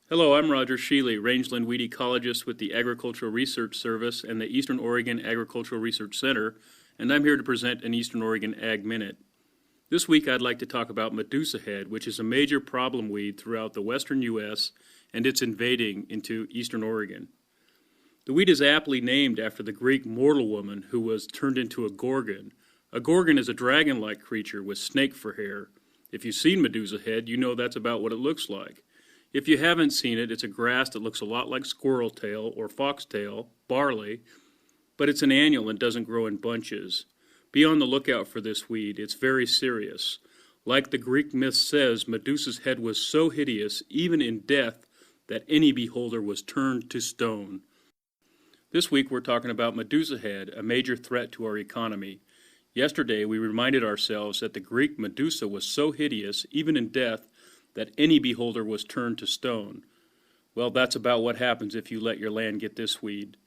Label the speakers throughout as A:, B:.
A: Hello, I'm Roger Sheley, rangeland weed ecologist with the Agricultural Research Service and the Eastern Oregon Agricultural Research Center, and I'm here to present an Eastern Oregon Ag Minute. This week I'd like to talk about medusahead, which is a major problem weed throughout the western U.S., and it's invading into Eastern Oregon. The weed is aptly named after the Greek mortal woman who was turned into a gorgon. A gorgon is a dragon-like creature with snake for hair. If you've seen medusahead, you know that's about what it looks like. If you haven't seen it, it's a grass that looks a lot like squirrel tail or foxtail, barley, but it's an annual and doesn't grow in bunches. Be on the lookout for this weed. It's very serious. Like the Greek myth says, Medusa's head was so hideous, even in death, that any beholder was turned to stone. This week we're talking about medusahead, a major threat to our economy. Yesterday we reminded ourselves that the Greek Medusa was so hideous, even in death, that any beholder was turned to stone. Well, that's about what happens if you let your land get this weed.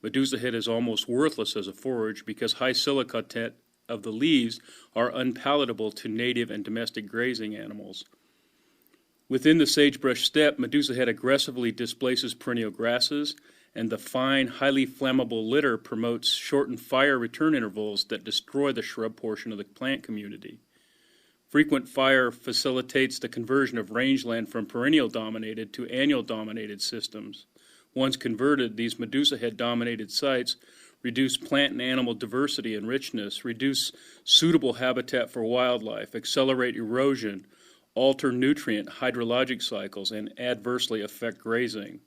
A: Medusahead is almost worthless as a forage because high silica content of the leaves are unpalatable to native and domestic grazing animals. Within the sagebrush steppe, medusahead aggressively displaces perennial grasses, and the fine, highly flammable litter promotes shortened fire return intervals that destroy the shrub portion of the plant community. Frequent fire facilitates the conversion of rangeland from perennial-dominated to annual-dominated systems. Once converted, these medusahead-dominated sites reduce plant and animal diversity and richness, reduce suitable habitat for wildlife, accelerate erosion, alter nutrient hydrologic cycles, and adversely affect grazing.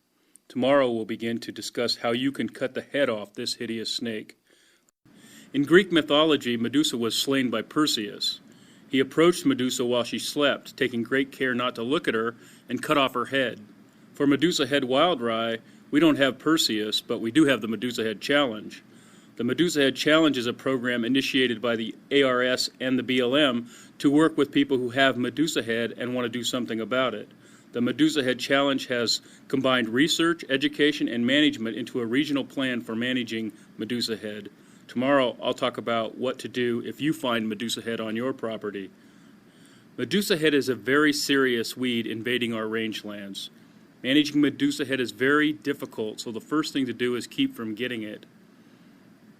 A: Tomorrow we'll begin to discuss how you can cut the head off this hideous snake. In Greek mythology, Medusa was slain by Perseus. He approached Medusa while she slept, taking great care not to look at her, and cut off her head. For medusahead wild rye, we don't have Perseus, but we do have the Medusahead Challenge. The Medusahead Challenge is a program initiated by the ARS and the BLM to work with people who have medusahead and want to do something about it. The Medusahead Challenge has combined research, education, and management into a regional plan for managing medusahead. Tomorrow, I'll talk about what to do if you find medusahead on your property. Medusahead is a very serious weed invading our rangelands. Managing medusahead is very difficult, so the first thing to do is keep from getting it.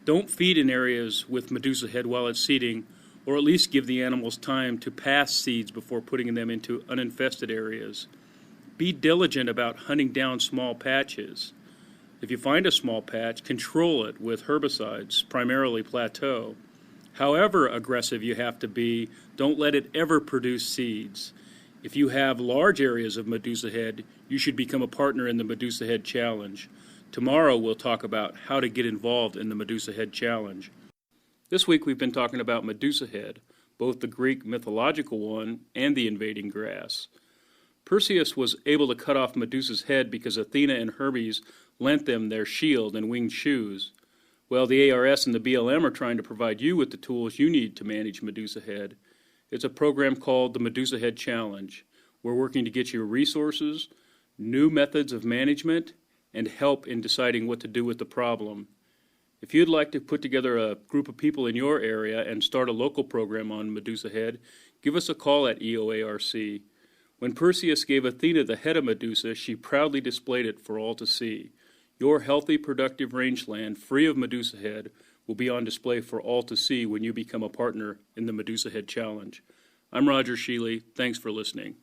A: Don't feed in areas with medusahead while it's seeding, or at least give the animals time to pass seeds before putting them into uninfested areas. Be diligent about hunting down small patches. If you find a small patch, control it with herbicides, primarily plateau. However aggressive you have to be, don't let it ever produce seeds. If you have large areas of medusahead, you should become a partner in the Medusahead Challenge. Tomorrow we'll talk about how to get involved in the Medusahead Challenge. This week we've been talking about medusahead, both the Greek mythological one and the invading grass. Perseus was able to cut off Medusa's head because Athena and Hermes lent them their shield and winged shoes. Well, the ARS and the BLM are trying to provide you with the tools you need to manage medusahead. It's a program called the Medusahead Challenge. We're working to get you resources, new methods of management, and help in deciding what to do with the problem. If you'd like to put together a group of people in your area and start a local program on medusahead, give us a call at EOARC. When Perseus gave Athena the head of Medusa, she proudly displayed it for all to see. Your healthy, productive rangeland, free of medusahead, will be on display for all to see when you become a partner in the Medusahead Challenge. I'm Roger Sheley. Thanks for listening.